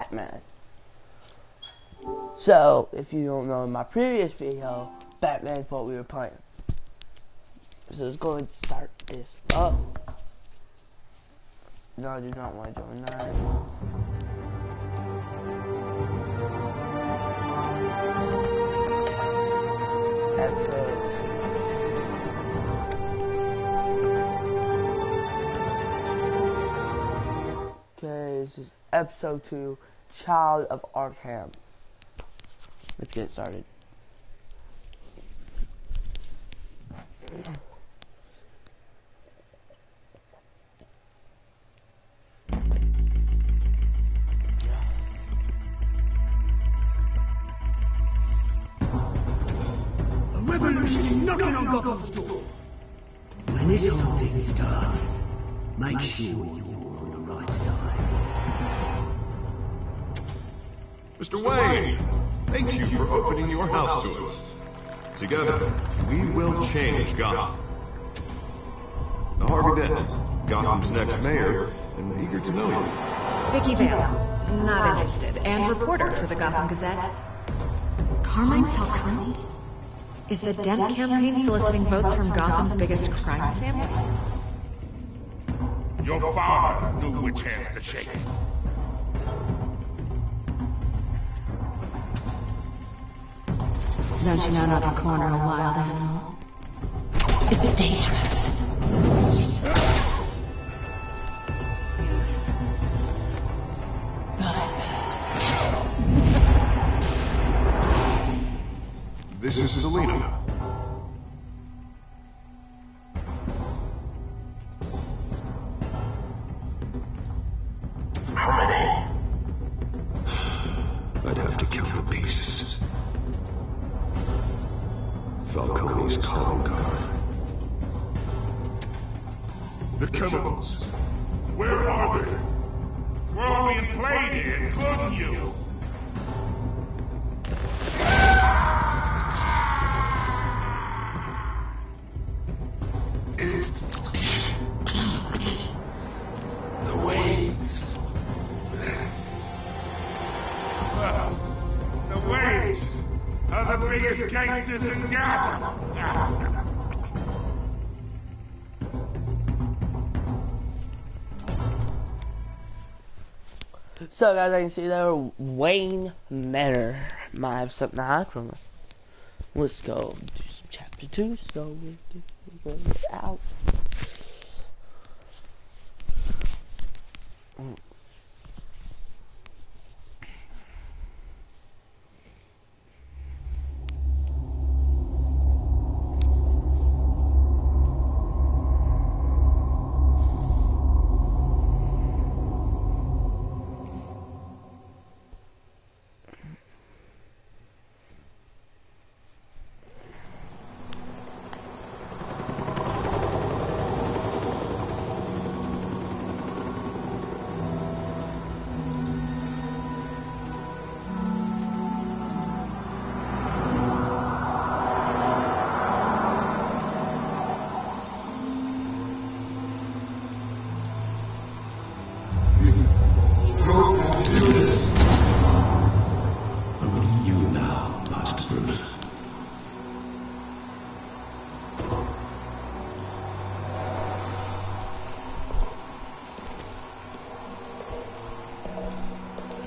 Batman. So, if you don't know in my previous video, Batman's what we were playing. So let's go and start this up. No, I do not want to join that. Episodes. Okay, this is episode 2, Child of Arkham. Let's get started. A revolution is knocking on Gotham's door. When this whole thing starts, make sure you're on the right side. Mr. Wayne, thank you for opening your house to us. Together, we will change Gotham. Harvey Dent, Gotham's next mayor, and eager to know you. Vicky Vale, not interested, and reporter for the Gotham Gazette. Carmine Falcone? Is the Dent campaign soliciting votes from Gotham's biggest crime family? Your father knew which hands to shake. Don't you know not to corner a wild animal? It's dangerous. This is Selina. How many? I'd have to count the pieces. Falcone's calling card. The chemicals. Where are they? We're all being played here, including you. It's the Waynes. The Waynes are the biggest gangsters in Gotham. So guys, I can see there, Wayne Manor might have something to hide from us. Let's go to chapter 2, so we go out.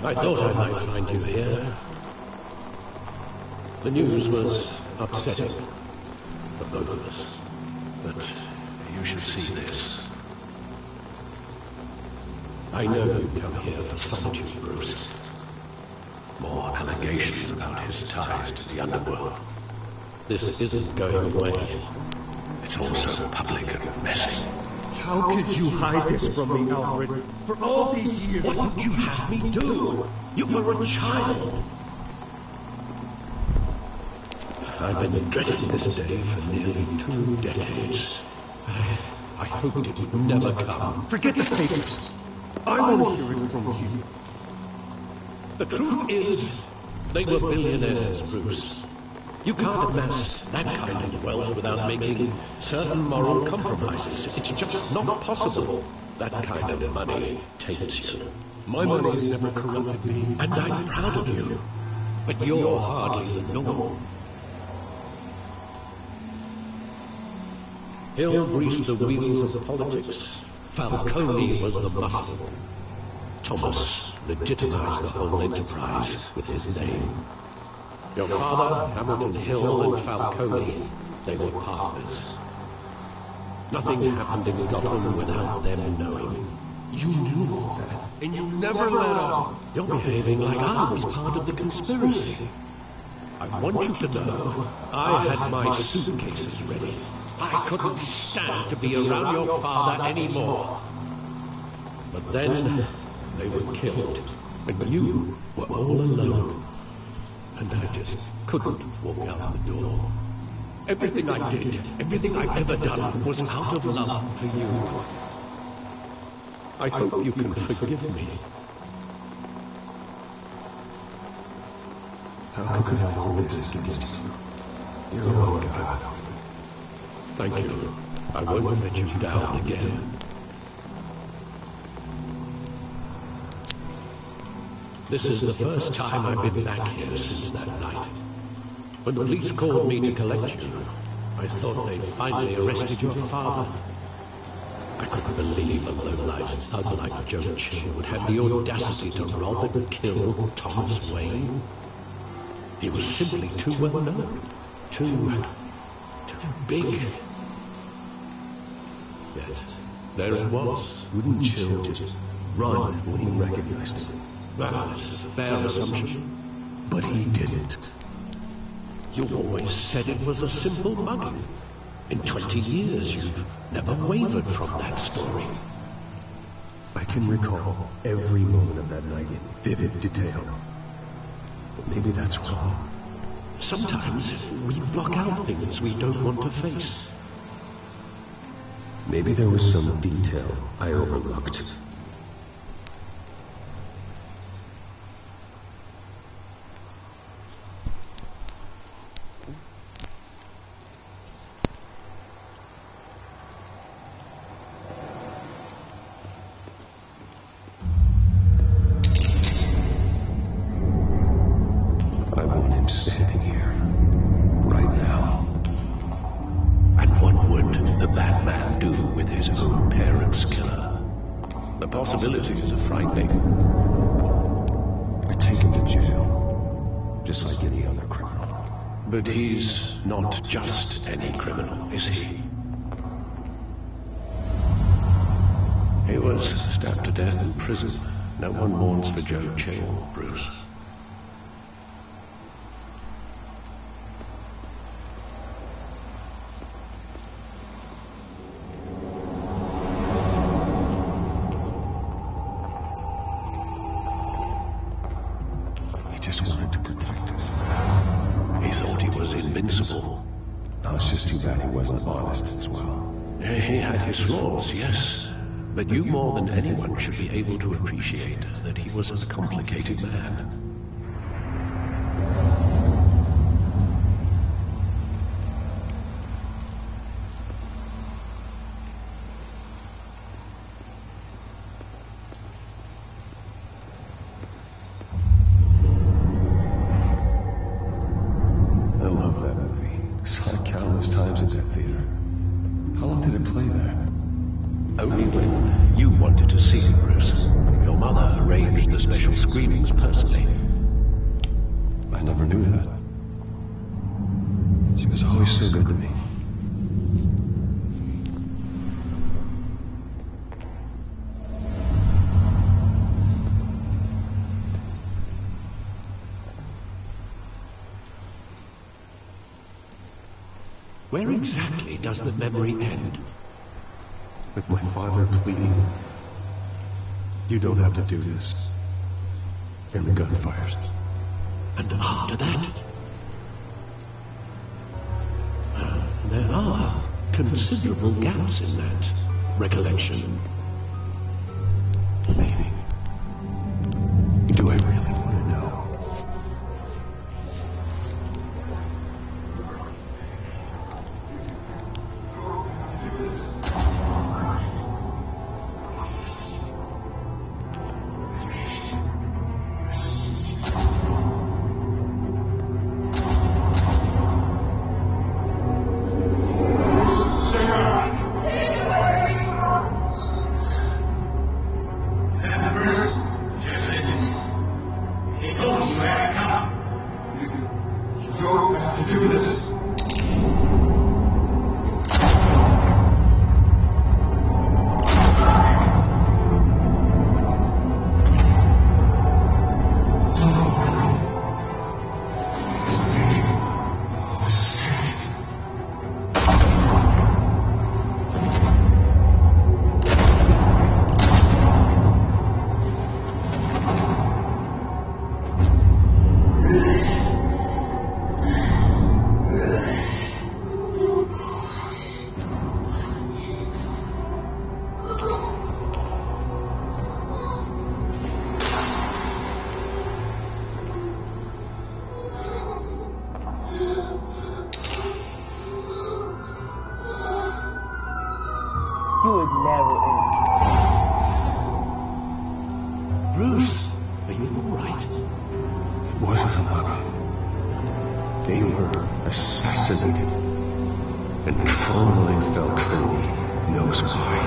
I thought I might find you here. The news was upsetting for both of us, but you should see this. I know you come here for solitude, Bruce. More allegations about his ties to the underworld. This isn't going away. It's also public and messy. How could you hide this from me, Alfred? For all these years... What would you have me do? You were a child. I've been dreading this day for nearly 2 decades. I hoped it would never come. Forget the papers. I want to hear it from you. The truth is, they were billionaires, Bruce. You can't amass that kind of wealth without making certain moral compromises. It's just not possible. That kind of money taints you. My money has never corrupted me, and I'm proud of you. But you're hardly the norm. Hill greased the wheels of politics. Falcone was the muscle. Thomas legitimized the whole enterprise with his name. Your father, Hamilton Hill, and Falcone, they were partners. Nothing happened in Gotham without them knowing. You knew all that, and you never let on. You're behaving like I was part of the conspiracy. I want you to know, I had my suitcases ready. I couldn't stand to be around your father anymore. But then, they were killed, and you were all alone. And I just couldn't walk out the door. Everything I did, everything I've ever done, was out of love for you. I hope you can forgive me. How could I hold this against you? You're a wrong guy. Thank you. I won't let you down again. This is the first time I've been back here since that night. When the police called me to collect you, I thought they'd finally arrested your father. I couldn't believe a low-life thug like Joe Chill would have the audacity to rob and kill Thomas Wayne. He was simply too well known, too big. Yet, there it was. Wouldn't Chill just run when he recognized him? That's a fair assumption. But he didn't. You always said it was a simple mugging. In 20 years, you've never wavered from that story. I can recall every moment of that night in vivid detail. But maybe that's wrong. Sometimes we block out things we don't want to face. Maybe there was some detail I overlooked. Standing here, right now. And what would the Batman do with his own parents' killer? The possibilities are frightening. I take him to jail, just like any other criminal. But he's not just any criminal, is he? He was stabbed to death in prison. No one mourns for Joe Chill, Bruce. Just wanted to protect us. He thought he was invincible. Oh, it's just too bad he wasn't honest as well. He had his flaws, yes. But you more than anyone should be able to appreciate that he was a complicated man. Times at that theater. How long did it play there? Only when you wanted to see it, Bruce. Your mother arranged the special screenings personally. I never knew that. She was always so good to me. Where exactly does the memory end? With my father pleading, "You don't have to do this." And the gun fires. And after that? There are considerable gaps in that recollection. Maybe. Do I really want to know? told you had it coming. You don't have to do this. You would never end. Bruce, are you alright? It wasn't a bug. They were assassinated. And Carmine Falcone knows why.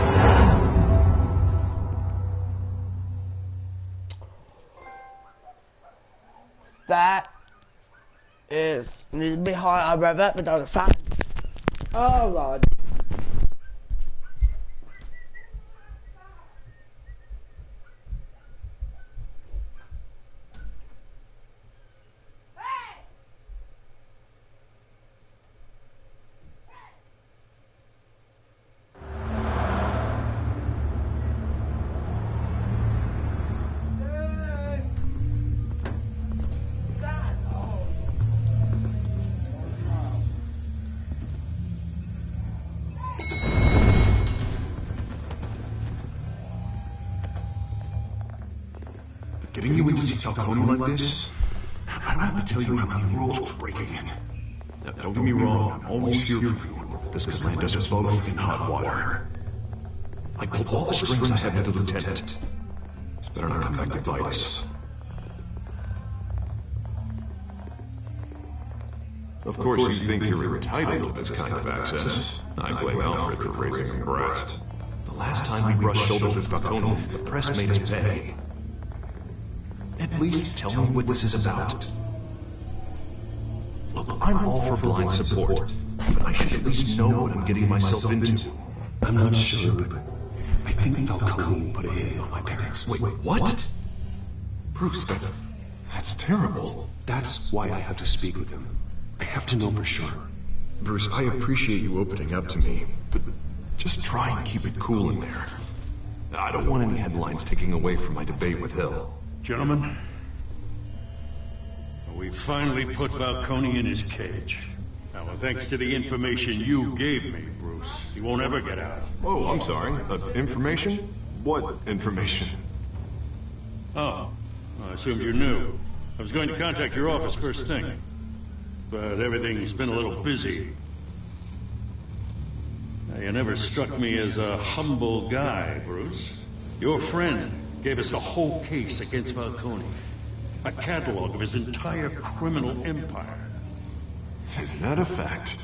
That is a little bit hard. I'll rev up, but that's fine. Oh, Lord. Getting you in to see Falcone like this? I don't have to tell you how many rules we're breaking. Now, don't get me wrong, I'm always here for you. This could land us both in hot water. I pulled all the strings I had with the lieutenant. It's better not come back to bite us. Of course, you think you're entitled to this kind of access. I blame Alfred for raising a brat. The last time we brushed shoulders with Falcone, the press made us pay. At least tell me what this is about. Look, I'm all for blind support, but I should at least know what I'm getting myself into. I'm not sure, but I think Falcone put a hit on my parents. Wait, what? Bruce, that's terrible. That's why I have to speak with him. I have to know for sure. Bruce, I appreciate you opening up to me, but just try and keep it cool in there. I don't want any headlines taking away from my debate with Hill. Gentlemen, we finally put Falcone in his cage. Now, thanks to the information you gave me, Bruce, he won't ever get out. Oh, I'm sorry. Information? What information? Oh, I assumed you knew. I was going to contact your office first thing, but everything's been a little busy. Now, you never struck me as a humble guy, Bruce. Your friend gave us the whole case against Falcone. A catalog of his entire criminal empire. Is that a fact?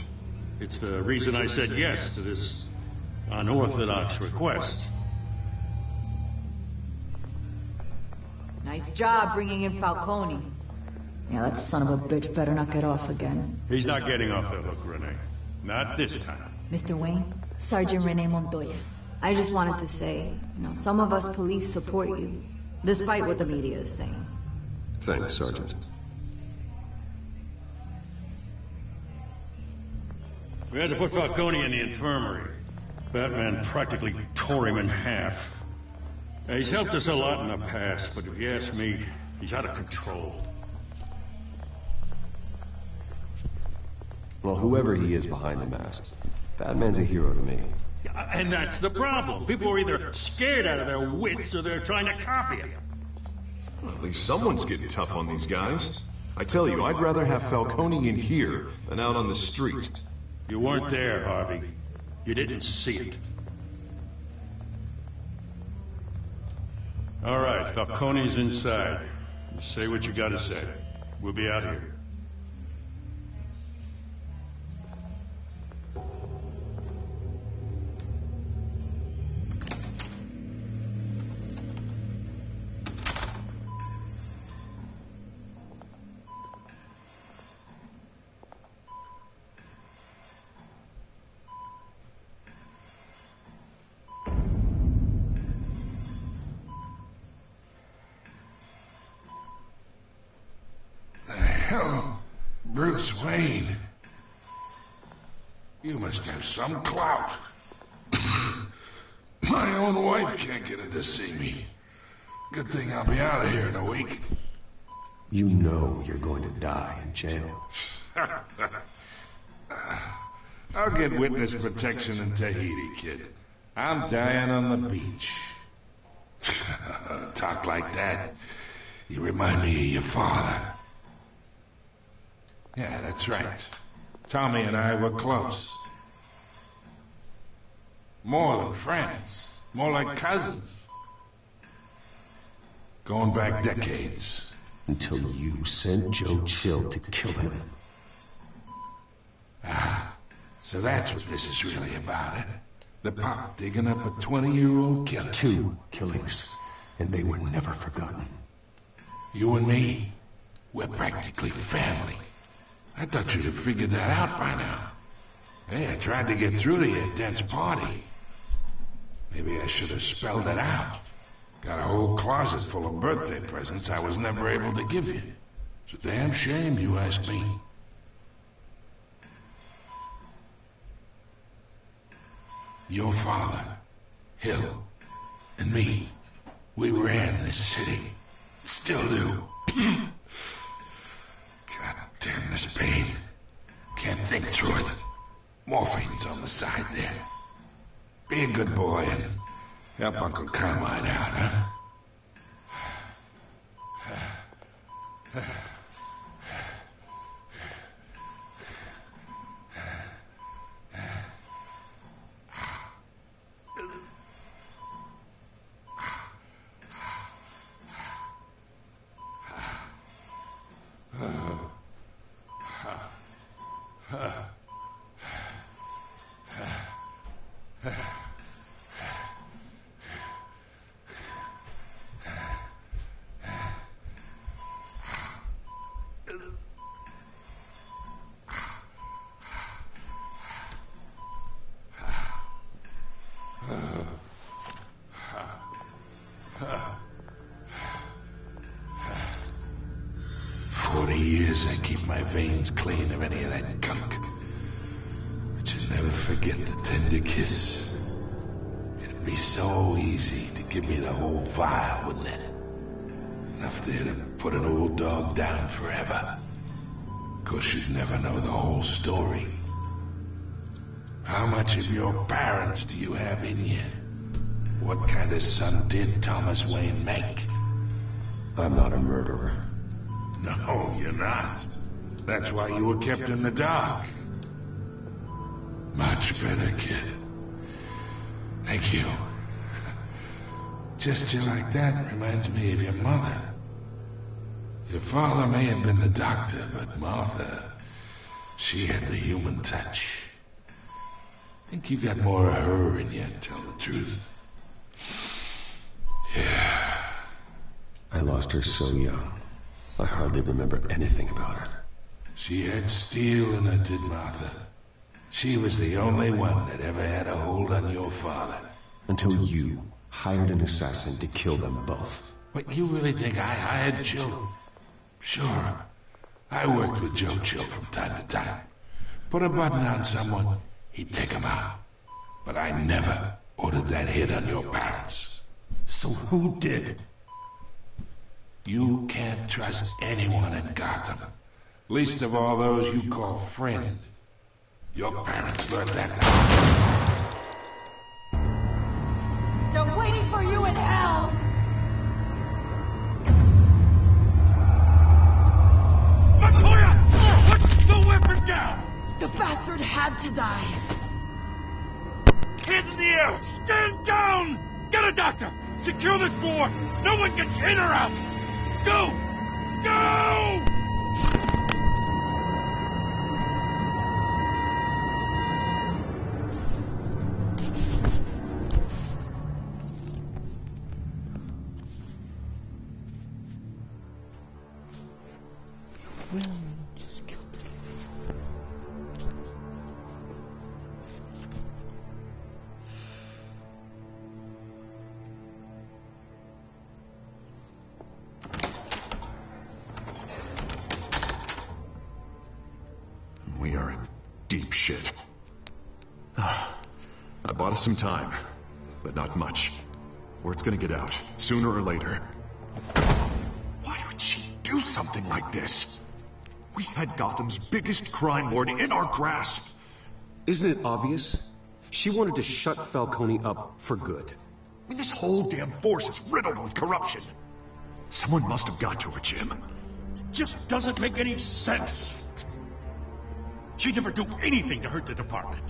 It's the reason I said yes to this unorthodox request. Nice job bringing in Falcone. Yeah, that son of a bitch better not get off again. He's not getting off the hook, Renee. Not this time. Mr. Wayne, Sergeant Renee Montoya. I just wanted to say, some of us police support you, despite what the media is saying. Thanks, Sergeant. We had to put Falcone in the infirmary. Batman practically tore him in half. He's helped us a lot in the past, but if you ask me, he's out of control. Well, whoever he is behind the mask, Batman's a hero to me. Yeah, and that's the problem. People are either scared out of their wits or they're trying to copy him. Well, at least someone's getting tough on these guys. I tell you, I'd rather have Falcone in here than out on the street. You weren't there, Harvey. You didn't see it. All right, Falcone's inside. You say what you gotta say. We'll be out here. hell, Bruce Wayne? You must have some clout. My own wife can't get in to see me. Good thing I'll be out of here in a week. You know you're going to die in jail. I'll get witness protection in Tahiti, kid. I'm dying on the beach. Talk like that. You remind me of your father. Yeah, that's right. Tommy and I were close. More than friends. More like cousins. Going back decades. Until you sent Joe Chill to kill him. Ah, so that's what this is really about, eh? The pop digging up a 20-year-old killer. 2 killings, and they were never forgotten. You and me, we're practically family. I thought you'd have figured that out by now. Hey, I tried to get through to your dense party. Maybe I should have spelled it out. Got a whole closet full of birthday presents I was never able to give you. It's a damn shame, you ask me. Your father, Hill, and me, we ran this city. Still do. God damn this pain. Can't think through it. Morphine's on the side there. Be a good boy and help Uncle Carmine out, huh? I keep my veins clean of any of that gunk. But you never forget the tender kiss. It'd be so easy to give me the whole vial, wouldn't it? Enough there to put an old dog down forever. Of course, you'd never know the whole story. How much of your parents do you have in you? What kind of son did Thomas Wayne make? I'm not a murderer. No, you're not. That's why you were kept in the dark. Much better, kid. Thank you. Gesture like that reminds me of your mother. Your father may have been the doctor, but Martha, she had the human touch. I think you got more of her in you, to tell the truth. Yeah. I lost her so young. I hardly remember anything about her. She had steel in her, did Martha. She was the only one that ever had a hold on your father. Until you hired an assassin to kill them both. What, you really think I hired Joe? Sure. I worked with Joe Chill from time to time. Put a button on someone, he'd take him out. But I never ordered that hit on your parents. So who did? You can't trust anyone in Gotham. Least of all those you call friend. Your parents learned that. They're waiting for you in hell! Montoya! Put the weapon down! The bastard had to die. Hands in the air! Stand down! Get a doctor! Secure this door! No one gets in or out! Go! Go! Just killed it. deep shit. I bought us some time, but not much. Word's gonna get out, sooner or later. Why would she do something like this? We had Gotham's biggest crime lord in our grasp. Isn't it obvious? She wanted to shut Falcone up for good. I mean, this whole damn force is riddled with corruption. Someone must have got to her, Jim. It just doesn't make any sense. She'd never do anything to hurt the department.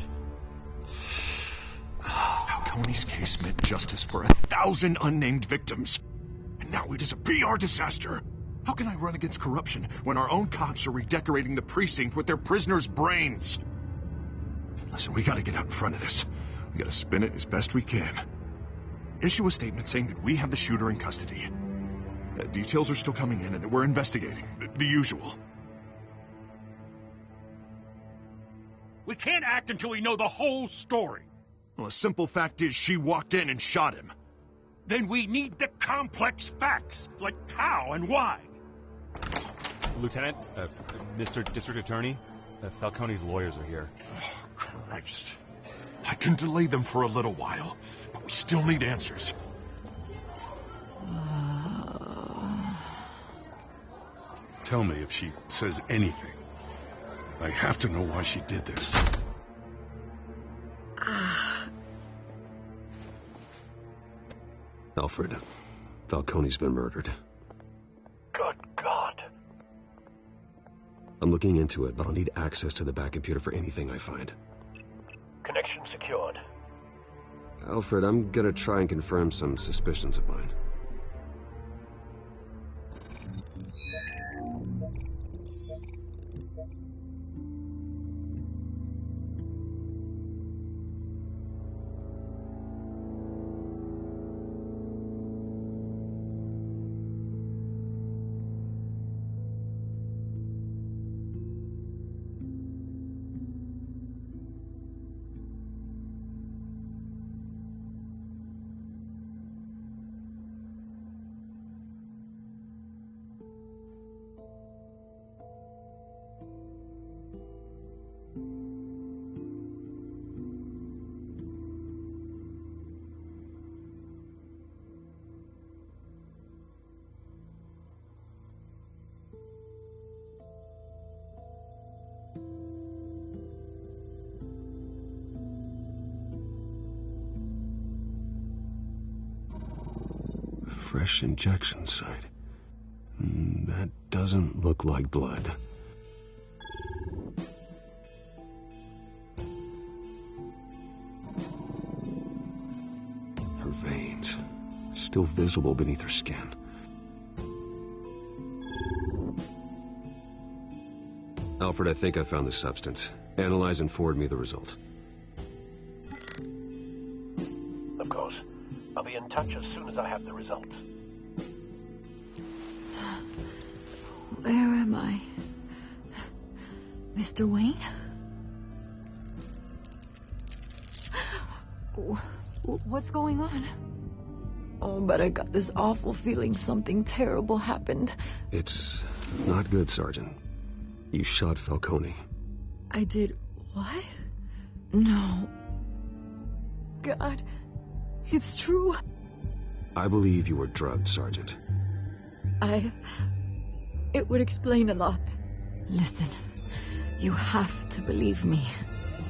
Falcone's case meant justice for 1,000 unnamed victims. And now it is a PR disaster. How can I run against corruption when our own cops are redecorating the precinct with their prisoners' brains? Listen, we gotta get out in front of this. We gotta spin it as best we can. Issue a statement saying that we have the shooter in custody. Details are still coming in and that we're investigating. The usual. We can't act until we know the whole story. Well, the simple fact is she walked in and shot him. Then we need the complex facts, like how and why. Lieutenant, Mr. District Attorney, Falcone's lawyers are here. Oh, Christ. I can delay them for a little while, but we still need answers. Tell me if she says anything. I have to know why she did this. Alfred, Falcone's been murdered. Good God. I'm looking into it, but I'll need access to the back computer for anything I find. Connection secured. Alfred, I'm gonna try and confirm some suspicions of mine. Fresh injection site. That doesn't look like blood. Her veins, still visible beneath her skin. Alfred, I think I found the substance. Analyze and forward me the result. Of course. I'll be in touch as soon as I have the results. Where am I? Mr. Wayne? What's going on? Oh, but I got this awful feeling something terrible happened. It's not good, Sergeant. You shot Falcone. I did what? No. God, it's true. I believe you were drugged, Sergeant. It would explain a lot. Listen, you have to believe me.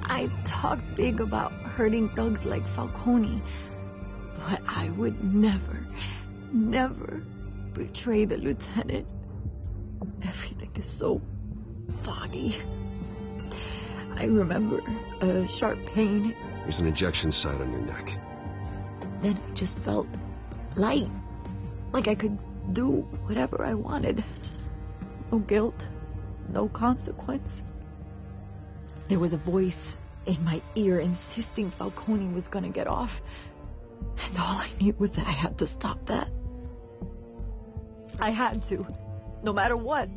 I talk big about hurting thugs like Falcone, but I would never, never betray the lieutenant. Everything is so foggy. I remember a sharp pain. There's an injection site on your neck. Then I just felt light, like I could do whatever I wanted. No guilt, no consequence. There was a voice in my ear insisting Falcone was gonna get off. And all I knew was that I had to stop that. I had to, no matter what.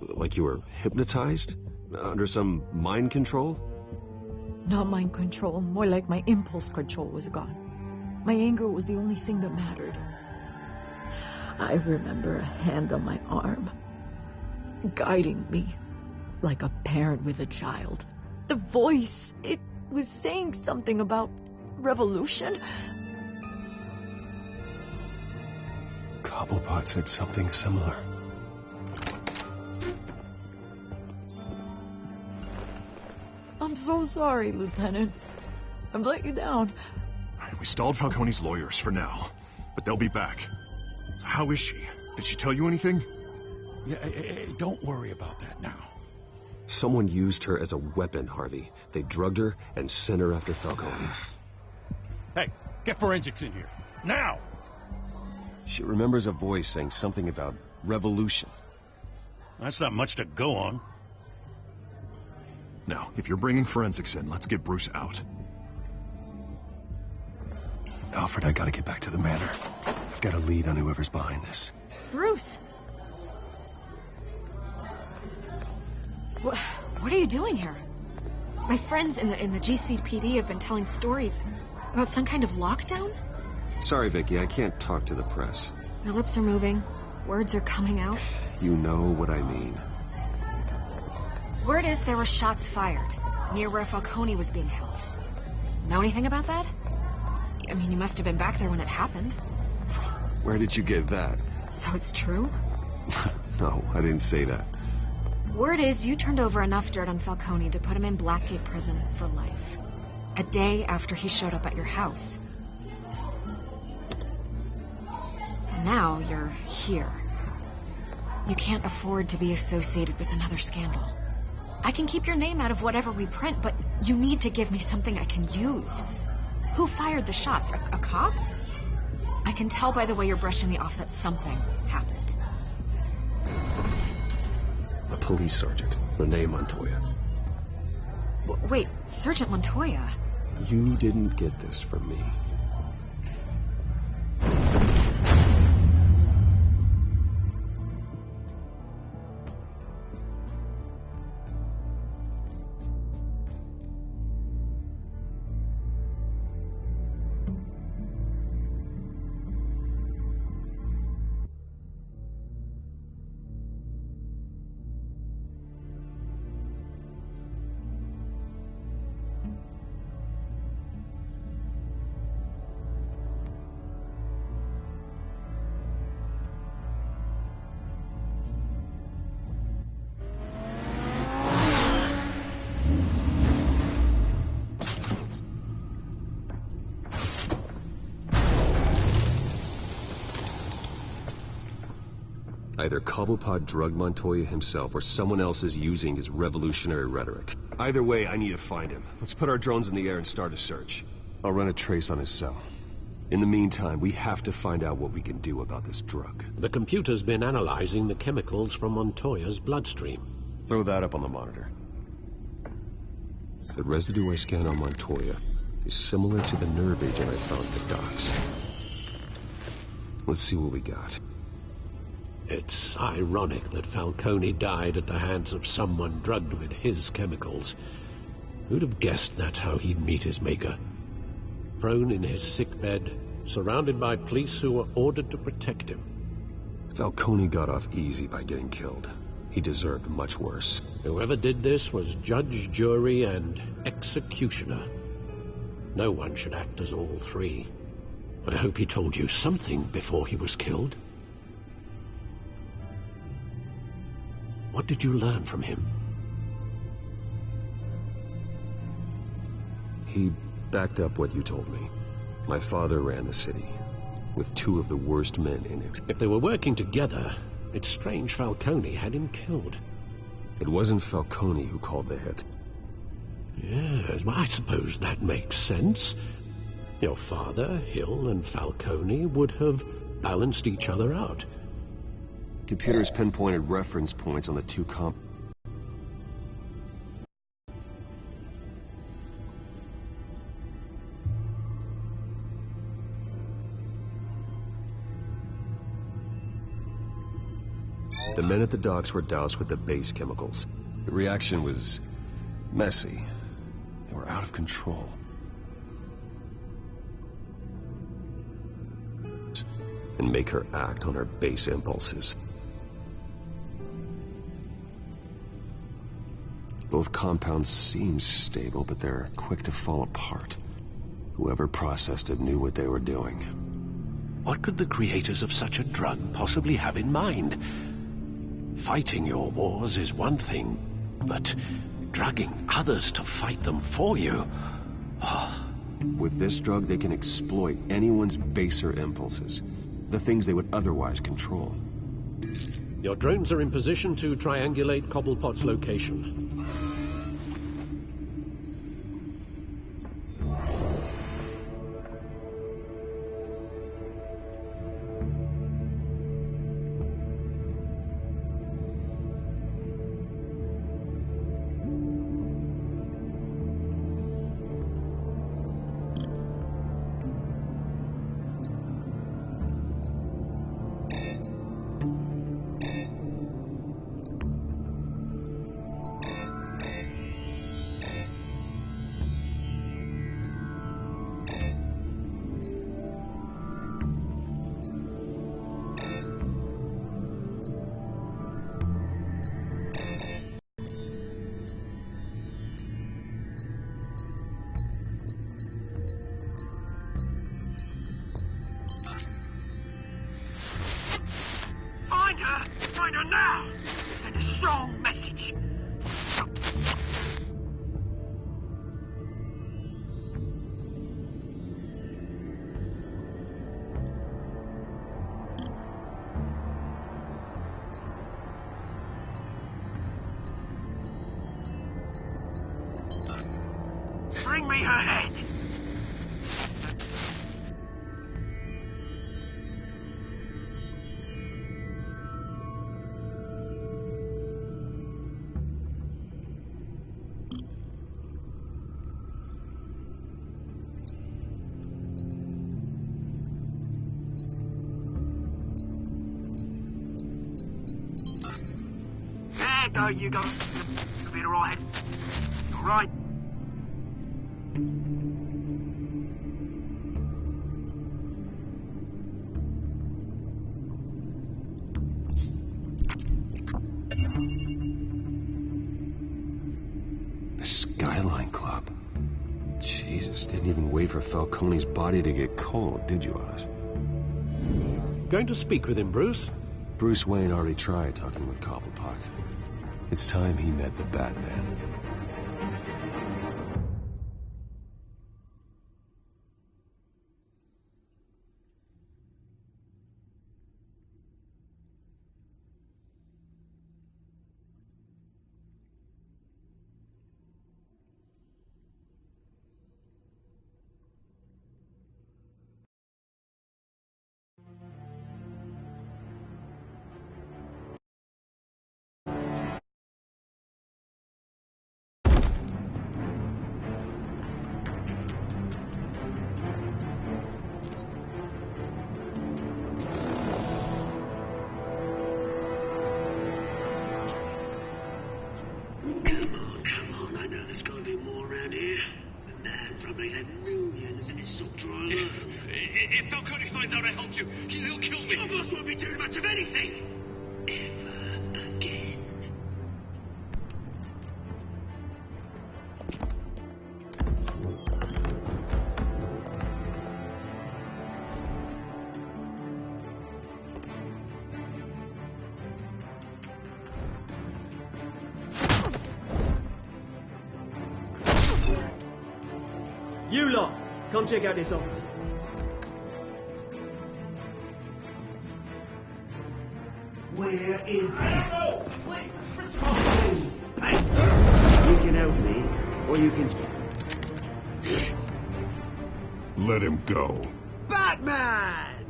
Like you were hypnotized? Under some mind control? Not mind control, more like my impulse control was gone. My anger was the only thing that mattered. I remember a hand on my arm, guiding me like a parent with a child. The voice, it was saying something about revolution. Cobblepot said something similar. I'm so sorry, Lieutenant. I've let you down. We stalled Falcone's lawyers for now, but they'll be back. So how is she? Did she tell you anything? Yeah, hey, don't worry about that now. Someone used her as a weapon, Harvey. They drugged her and sent her after Falcone. Hey, get forensics in here. Now! She remembers a voice saying something about revolution. That's not much to go on. Now, if you're bringing forensics in, let's get Bruce out. Alfred, I gotta get back to the manor. I've got a lead on whoever's behind this. Bruce! What are you doing here? My friends in the GCPD have been telling stories about some kind of lockdown? Sorry, Vicky, I can't talk to the press. Your lips are moving. Words are coming out. You know what I mean. Word is there were shots fired near where Falcone was being held. Know anything about that? I mean, you must have been back there when it happened. Where did you get that? So it's true? No, I didn't say that. Word is you turned over enough dirt on Falcone to put him in Blackgate Prison for life. A day after he showed up at your house. And now you're here. You can't afford to be associated with another scandal. I can keep your name out of whatever we print, but you need to give me something I can use. Who fired the shots? A cop? I can tell by the way you're brushing me off that something happened. A police sergeant, Renee Montoya. Wait, Sergeant Montoya? You didn't get this from me. Either Cobblepot drugged Montoya himself, or someone else is using his revolutionary rhetoric. Either way, I need to find him. Let's put our drones in the air and start a search. I'll run a trace on his cell. In the meantime, we have to find out what we can do about this drug. The computer's been analyzing the chemicals from Montoya's bloodstream. Throw that up on the monitor. The residue I scanned on Montoya is similar to the nerve agent I found at the docks. Let's see what we got. It's ironic that Falcone died at the hands of someone drugged with his chemicals. Who'd have guessed that's how he'd meet his maker? Prone in his sickbed, surrounded by police who were ordered to protect him. Falcone got off easy by getting killed. He deserved much worse. Whoever did this was judge, jury, and executioner. No one should act as all three. I hope he told you something before he was killed. What did you learn from him? He backed up what you told me. My father ran the city, with two of the worst men in it. If they were working together, it's strange Falcone had him killed. It wasn't Falcone who called the hit. Yes, well, I suppose that makes sense. Your father, Hill, and Falcone would have balanced each other out. Computers pinpointed reference points on the two The men at the docks were doused with the base chemicals. The reaction was messy. They were out of control. And make her act on her base impulses. Both compounds seem stable, but they're quick to fall apart. Whoever processed it knew what they were doing. What could the creators of such a drug possibly have in mind? Fighting your wars is one thing, but drugging others to fight them for you... Oh. With this drug, they can exploit anyone's baser impulses, the things they would otherwise control. Your drones are in position to triangulate Cobblepot's location. Find her now! And a strong message. Bring me her head! There you go. You'll be alright. Alright. The Skyline Club. Jesus, didn't even wait for Falcone's body to get cold, did you, Oz? Going to speak with him, Bruce? Bruce Wayne already tried talking with Cobblepot. It's time he met the Batman. If Falcone finds out I helped you, he'll kill me. Your boss won't be doing much of anything. Ever again. You lot, come check out this office. Where is this? Please, hey, you can help me, or you can... Let him go. Batman!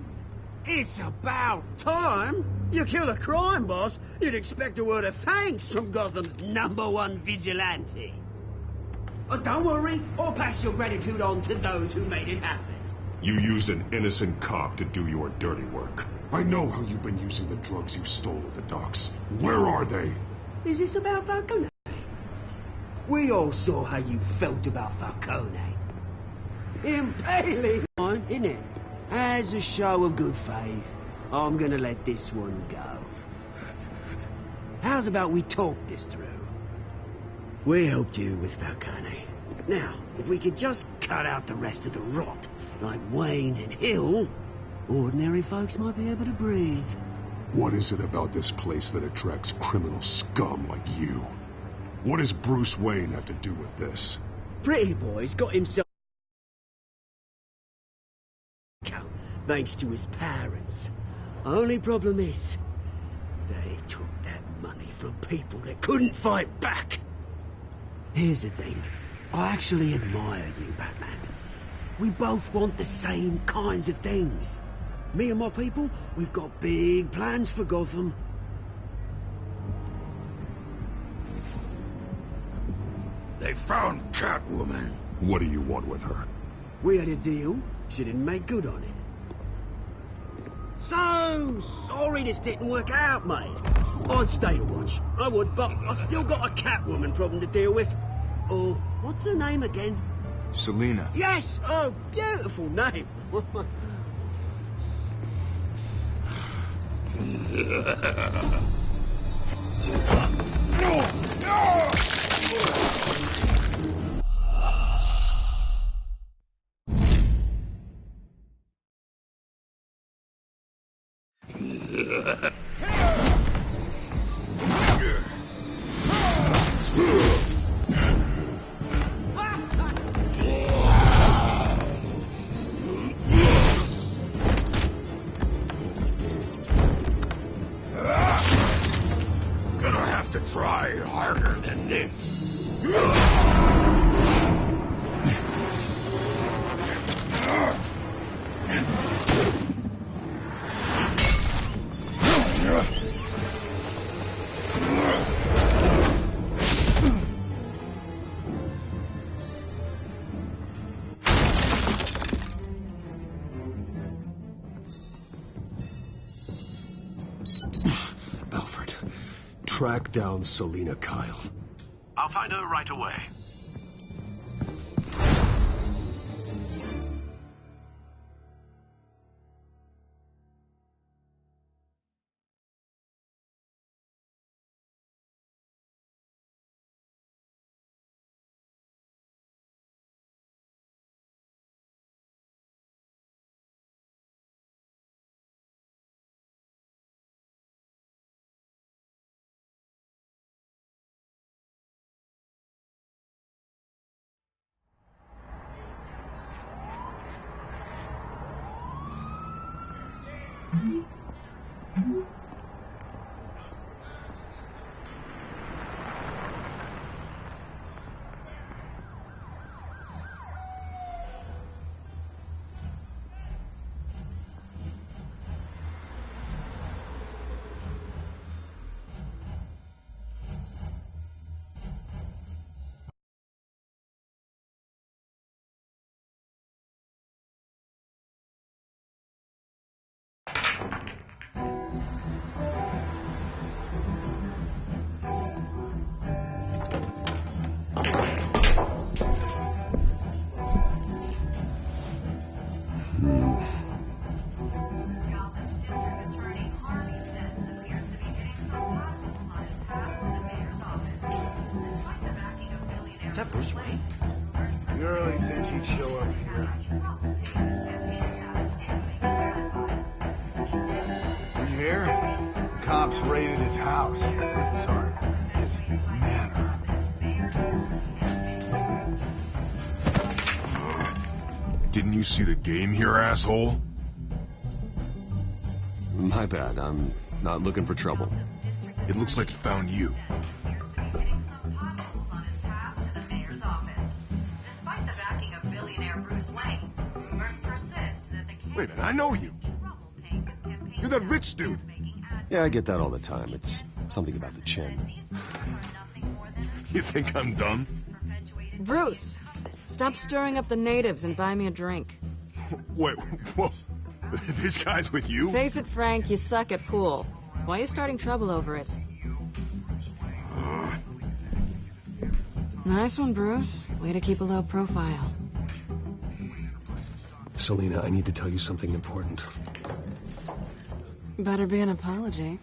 It's about time. You kill a crime boss, you'd expect a word of thanks from Gotham's #1 vigilante. Oh, don't worry, I'll pass your gratitude on to those who made it happen. You used an innocent cop to do your dirty work. I know how you've been using the drugs you stole at the docks. Where are they? Is this about Falcone? We all saw how you felt about Falcone. Impaling, isn't it? As a show of good faith, I'm gonna let this one go. How's about we talk this through? We helped you with Falcone. Now, if we could just cut out the rest of the rot, like Wayne and Hill, ordinary folks might be able to breathe. What is it about this place that attracts criminal scum like you? What does Bruce Wayne have to do with this? Pretty Boy's got himself thanks to his parents. Only problem is, they took that money from people that couldn't fight back. Here's the thing. I actually admire you, Batman. We both want the same kinds of things. Me and my people, we've got big plans for Gotham. They found Catwoman. What do you want with her? We had a deal. She didn't make good on it. So sorry this didn't work out, mate. I'd stay to watch. I would, but I still got a Catwoman problem to deal with. Oh, what's her name again? Selina. Yes! Oh, beautiful name. Gonna have to try harder than this. Alfred, track down Selina Kyle. I'll find her right away. Is that Bruce Wayne? You really think he'd show up here? Did you hear? Cops raided his house. Sorry, his manor. Didn't you see the game here, asshole? My bad. I'm not looking for trouble. It looks like it found you. Wait a minute, I know you. You're that rich dude. Yeah, I get that all the time. It's something about the chin. You think I'm dumb? Bruce, stop stirring up the natives and buy me a drink. Wait, whoa. This guy's with you? Face it, Frank, you suck at pool. Why are you starting trouble over it? Nice one, Bruce. Way to keep a low profile. Selina, I need to tell you something important. Better be an apology.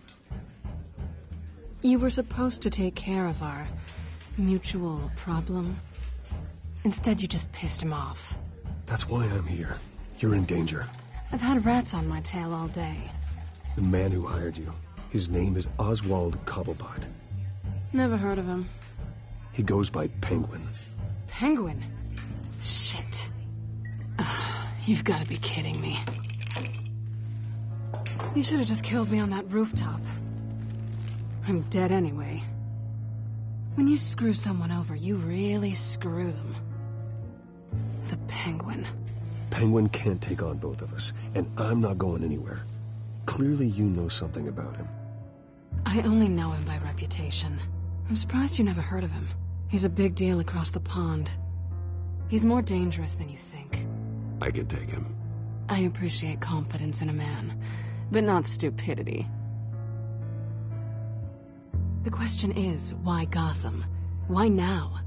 You were supposed to take care of our mutual problem. Instead, you just pissed him off. That's why I'm here. You're in danger. I've had rats on my tail all day. The man who hired you, his name is Oswald Cobblepot. Never heard of him. He goes by Penguin. Penguin? Shit. Ugh, you've got to be kidding me. You should have just killed me on that rooftop. I'm dead anyway. When you screw someone over, you really screw them. The Penguin. Penguin can't take on both of us, and I'm not going anywhere. Clearly you know something about him. I only know him by reputation. I'm surprised you never heard of him. He's a big deal across the pond. He's more dangerous than you think. I can take him. I appreciate confidence in a man, but not stupidity. The question is, why Gotham? Why now?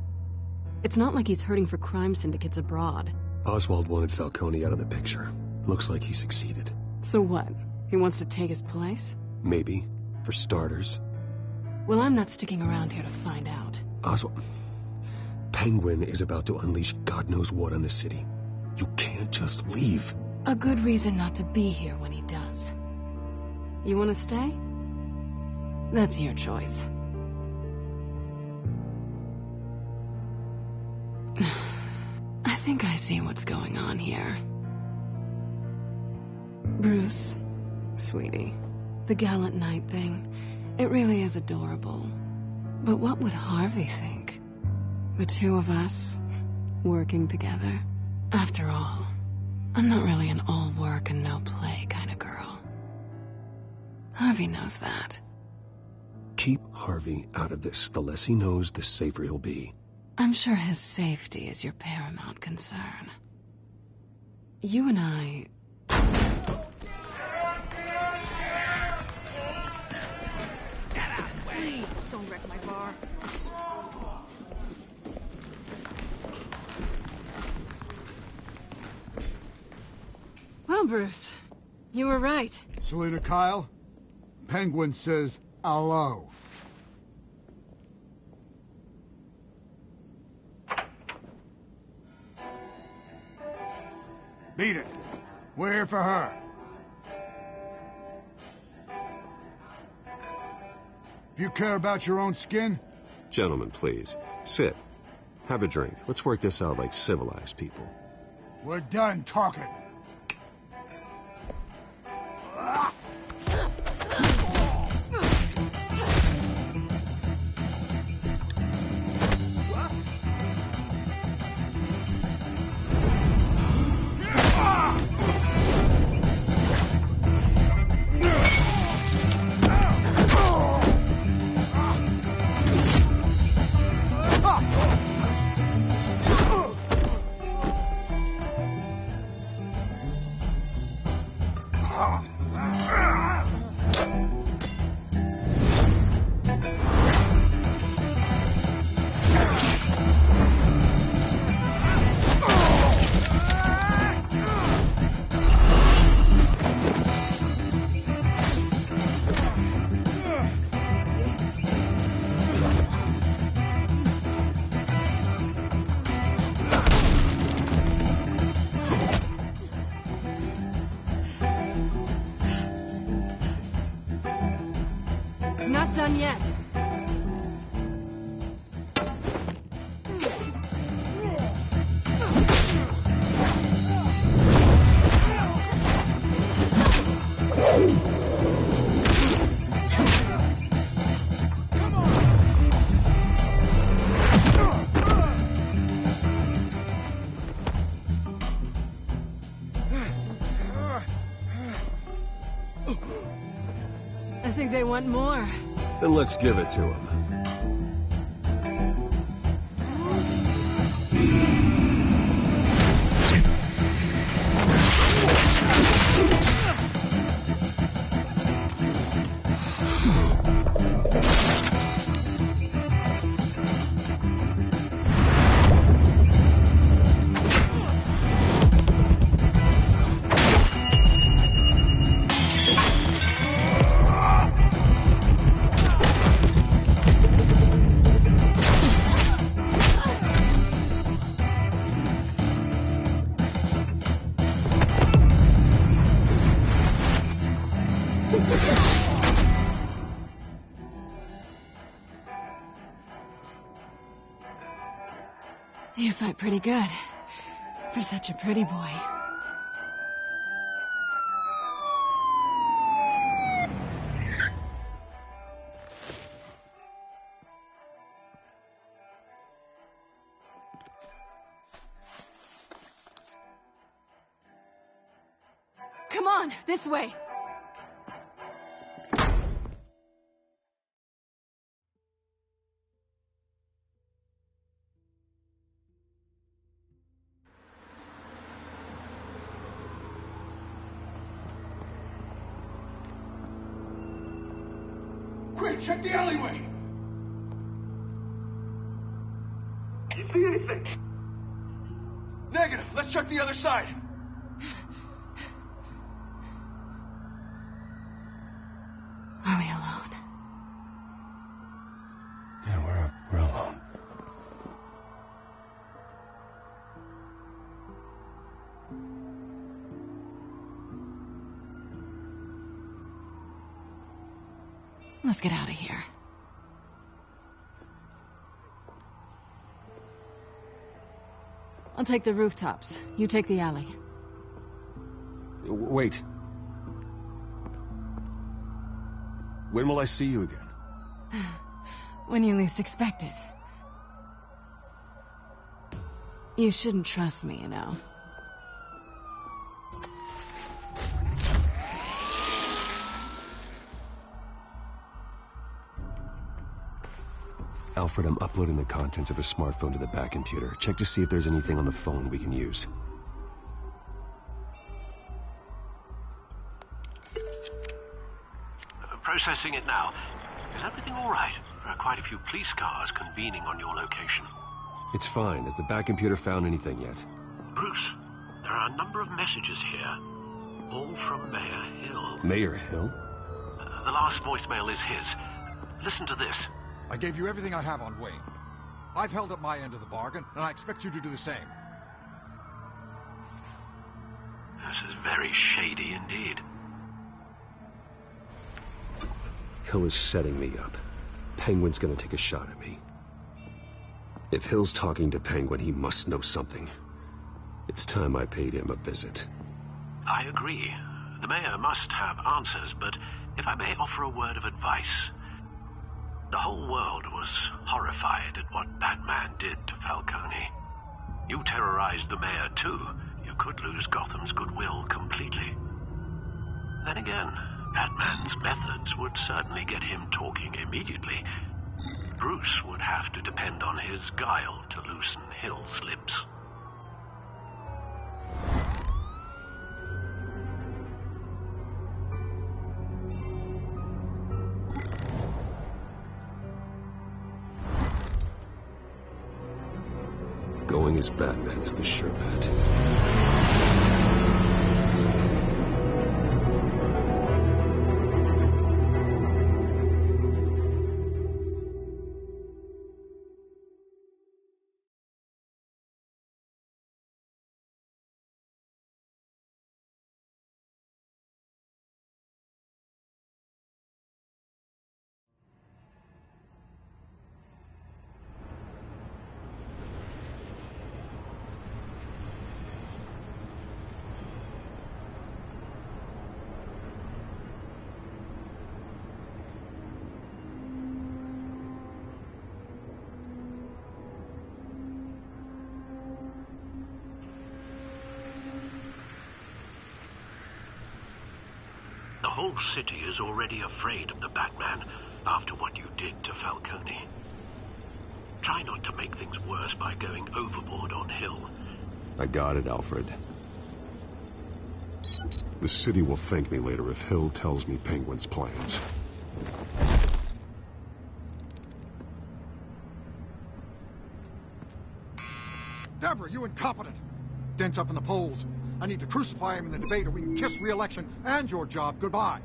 It's not like he's hurting for crime syndicates abroad. Oswald wanted Falcone out of the picture. Looks like he succeeded. So what? He wants to take his place? Maybe. For starters. Well, I'm not sticking around here to find out. Oswald... Penguin is about to unleash God knows what on the city. You can't just leave. A good reason not to be here when he does. You want to stay? That's your choice. I think I see what's going on here. Bruce, sweetie, the gallant knight thing, it really is adorable. But what would Harvey think? The two of us, working together. After all, I'm not really an all work and no play kind of girl. Harvey knows that. Keep Harvey out of this. The less he knows, the safer he'll be. I'm sure his safety is your paramount concern. You and I... Please, don't wreck my bar. Well, Bruce, you were right. Selena Kyle, Penguin says hello. Beat it. We're here for her. If you care about your own skin... Gentlemen, please. Sit. Have a drink. Let's work this out like civilized people. We're done talking. Not done yet. I think they want more. Then let's give it to him. You fight pretty good. For such a pretty boy. Come on, this way. Quick, check the alleyway! You see anything? Negative. Let's check the other side. Are we alone? Yeah, we're alone. Let's get out of here. I'll take the rooftops. You take the alley. Wait. When will I see you again? When you least expect it. You shouldn't trust me, you know. Alfred, I'm uploading the contents of a smartphone to the back computer. Check to see if there's anything on the phone we can use. Processing it now. Is everything all right? There are quite a few police cars convening on your location. It's fine. Has the back computer found anything yet? Bruce, there are a number of messages here. All from Mayor Hill. Mayor Hill? The last voicemail is his. Listen to this. I gave you everything I have on Wayne. I've held up my end of the bargain, and I expect you to do the same. This is very shady indeed. Hill is setting me up. Penguin's gonna take a shot at me. If Hill's talking to Penguin, he must know something. It's time I paid him a visit. I agree. The mayor must have answers, but if I may offer a word of advice. The whole world was horrified at what Batman did to Falcone. You terrorized the mayor too. You could lose Gotham's goodwill completely. Then again, Batman's methods would certainly get him talking immediately. Bruce would have to depend on his guile to loosen Hill's lips. Going as Batman is the sure bet. The whole city is already afraid of the Batman after what you did to Falcone. Try not to make things worse by going overboard on Hill. I got it, Alfred. The city will thank me later if Hill tells me Penguin's plans. Deborah, you incompetent! Dents up in the polls. I need to crucify him in the debate or we can kiss re-election and your job goodbye.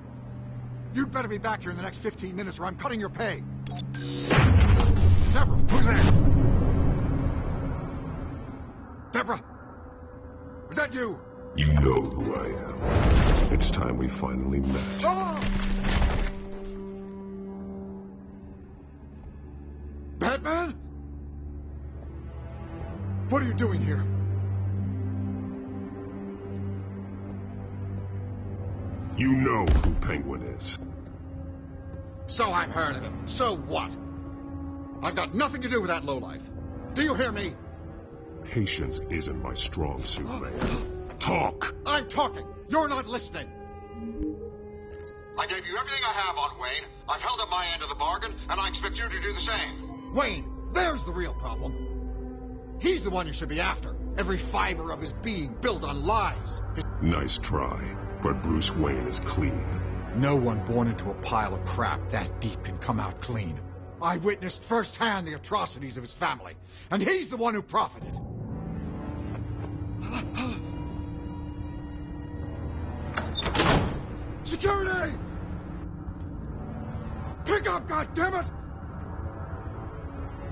You'd better be back here in the next 15 minutes or I'm cutting your pay. Deborah, who's there? Deborah! Was that you? You know who I am. It's time we finally met. Oh! Batman? What are you doing here? You know who Penguin is. So I've heard of him. So what? I've got nothing to do with that lowlife. Do you hear me? Patience isn't my strong suit, man. Talk! I'm talking. You're not listening. I gave you everything I have on Wayne. I've held up my end of the bargain, and I expect you to do the same. Wayne, there's the real problem. He's the one you should be after. Every fiber of his being built on lies. Nice try, but Bruce Wayne is clean. No one born into a pile of crap that deep can come out clean. I witnessed firsthand the atrocities of his family, and he's the one who profited. Security! Pick up, goddammit!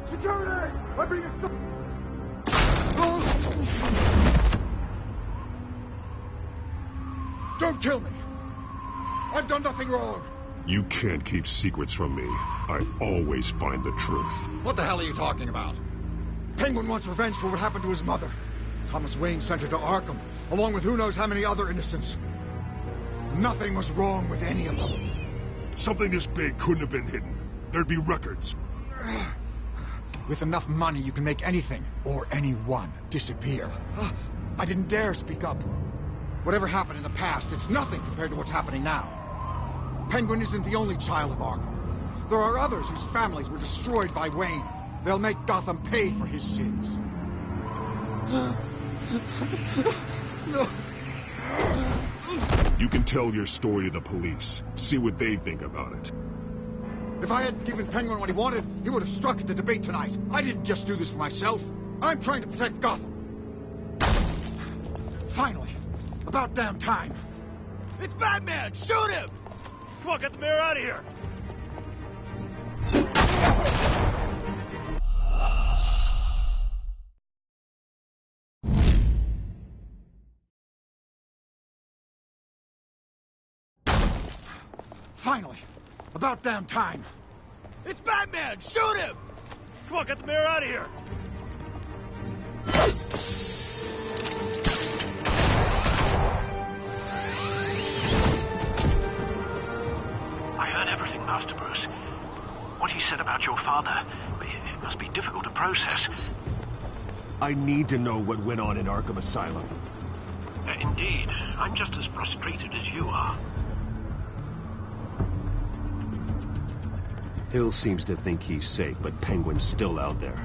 Security! I'm being Don't kill me! I've done nothing wrong! You can't keep secrets from me. I always find the truth. What the hell are you talking about? Penguin wants revenge for what happened to his mother. Thomas Wayne sent her to Arkham, along with who knows how many other innocents. Nothing was wrong with any of them. Something this big couldn't have been hidden. There'd be records. With enough money, you can make anything, or anyone, disappear. I didn't dare speak up. Whatever happened in the past, it's nothing compared to what's happening now. Penguin isn't the only child of Arkham. There are others whose families were destroyed by Wayne. They'll make Gotham pay for his sins. No. You can tell your story to the police. See what they think about it. If I hadn't given Penguin what he wanted, he would have struck at the debate tonight. I didn't just do this for myself. I'm trying to protect Gotham. Finally. About damn time. It's Batman! Shoot him! Come on, get the mayor out of here! Finally. About damn time. It's Batman! Shoot him! Come on, get the mayor out of here! I heard everything, Master Bruce. What he said about your father, it must be difficult to process. I need to know what went on in Arkham Asylum. Indeed. I'm just as frustrated as you are. Hill seems to think he's safe, but Penguin's still out there.